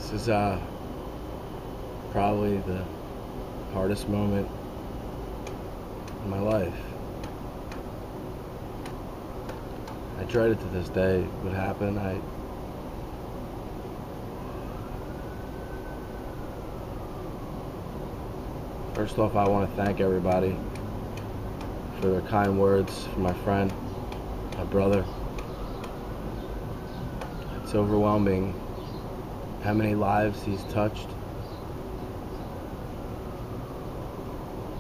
This is probably the hardest moment in my life. I dread it to this day. What happened? First off, I want to thank everybody for their kind words, for my friend, my brother. It's overwhelming how many lives he's touched,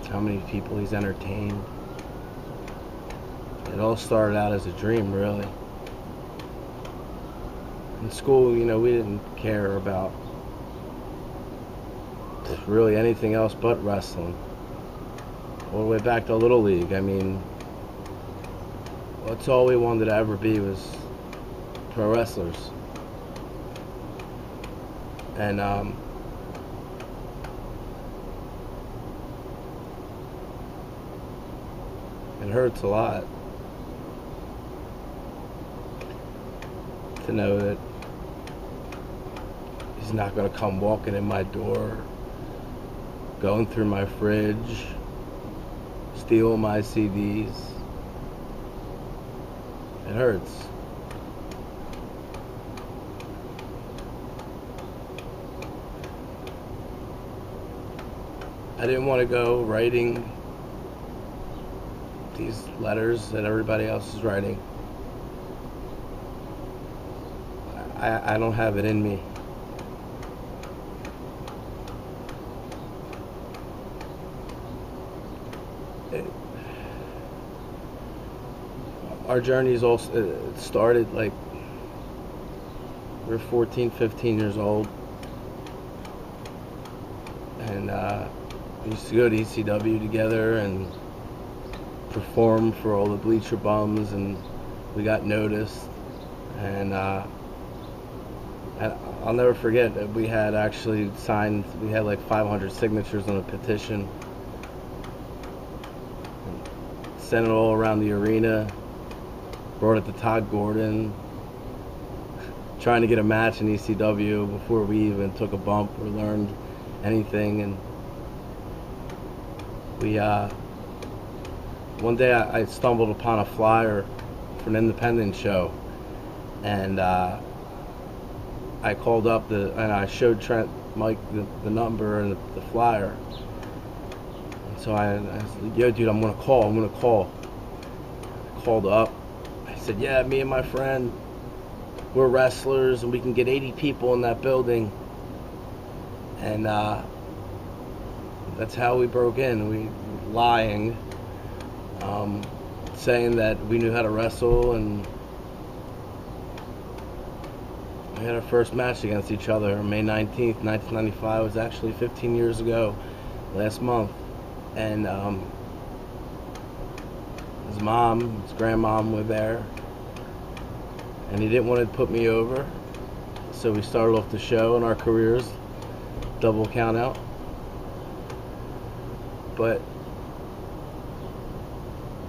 how many people he's entertained. It all started out as a dream, really. In school, we didn't care about really anything else but wrestling. All the way back to Little League. I mean, that's all we wanted to ever be was pro wrestlers. And it hurts a lot to know that he's not going to come walking in my door, going through my fridge, stealing my CDs. It hurts. I didn't want to go writing these letters that everybody else is writing. I don't have it in me. Our journeys all started like we were 14, 15 years old, and we used to go to ECW together and perform for all the bleacher bums, and we got noticed. And I'll never forget that we had actually signed, we had like 500 signatures on a petition, sent it all around the arena, brought it to Todd Gordon, trying to get a match in ECW before we even took a bump or learned anything. And we one day I stumbled upon a flyer for an independent show, and I called up and I showed Trent, Mike, the number and the flyer. And so I said, yo dude, I'm gonna call. I called up. I said, yeah, me and my friend, we're wrestlers and we can get 80 people in that building. And that's how we broke in. We lying, saying that we knew how to wrestle, and we had our first match against each other on May 19th, 1995. It was actually 15 years ago, last month. And his mom, his grandmom were there, and he didn't want to put me over. So we started off the show in our careers, double count out. But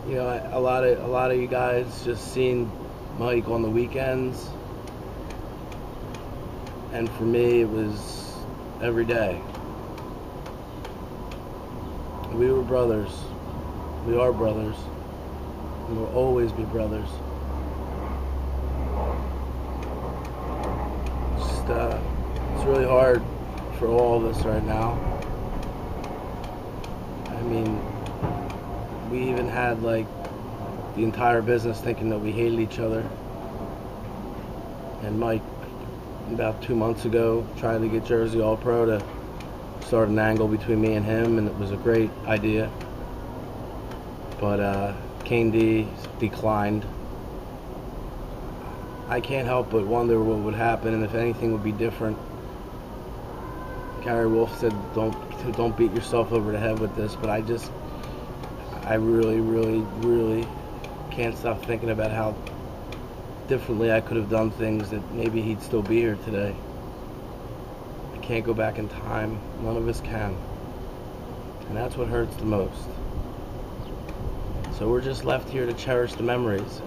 a lot of you guys just seen Mike on the weekends, and for me it was every day. We were brothers. We are brothers. We will always be brothers. It's really hard for all of us right now. I mean, we even had like the entire business thinking that we hated each other. And Mike, about 2 months ago, tried to get Jersey All Pro to start an angle between me and him, and it was a great idea. But Kane D declined. I can't help but wonder what would happen and if anything would be different. Gary Wolf said, don't beat yourself over the head with this, but I really, really, really can't stop thinking about how differently I could have done things, that maybe he'd still be here today. I can't go back in time. None of us can. And that's what hurts the most. So we're just left here to cherish the memories.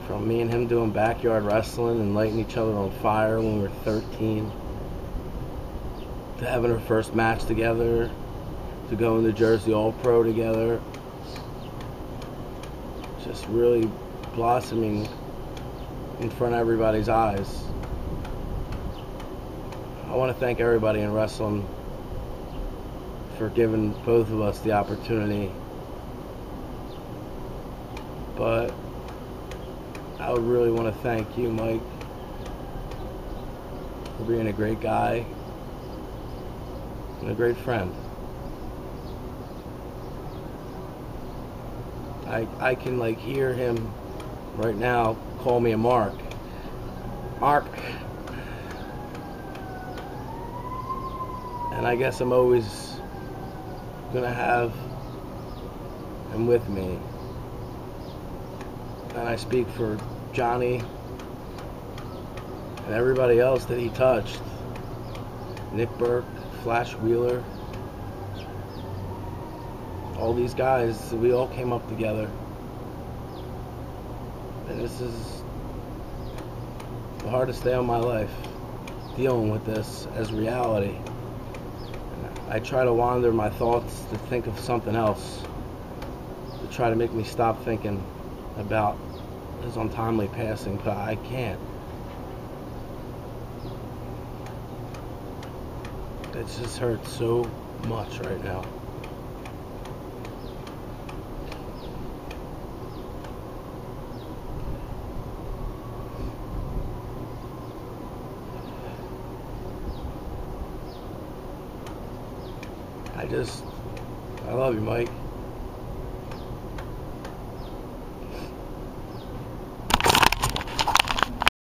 From me and him doing backyard wrestling and lighting each other on fire when we were 13, to having our first match together, to going to Jersey All-Pro together. Just really blossoming in front of everybody's eyes. I want to thank everybody in wrestling for giving both of us the opportunity. But I would really want to thank you, Mike, for being a great guy and a great friend. I can like hear him right now call me a Mark. Mark. And I guess I'm always gonna have him with me. And I speak for Johnny and everybody else that he touched. Nick Burke, Flash Wheeler, all these guys, we all came up together. And this is the hardest day of my life, dealing with this as reality. And I try to wander my thoughts to think of something else, to try to make me stop thinking about his untimely passing, but I can't. It just hurts so much right now. I love you, Mike.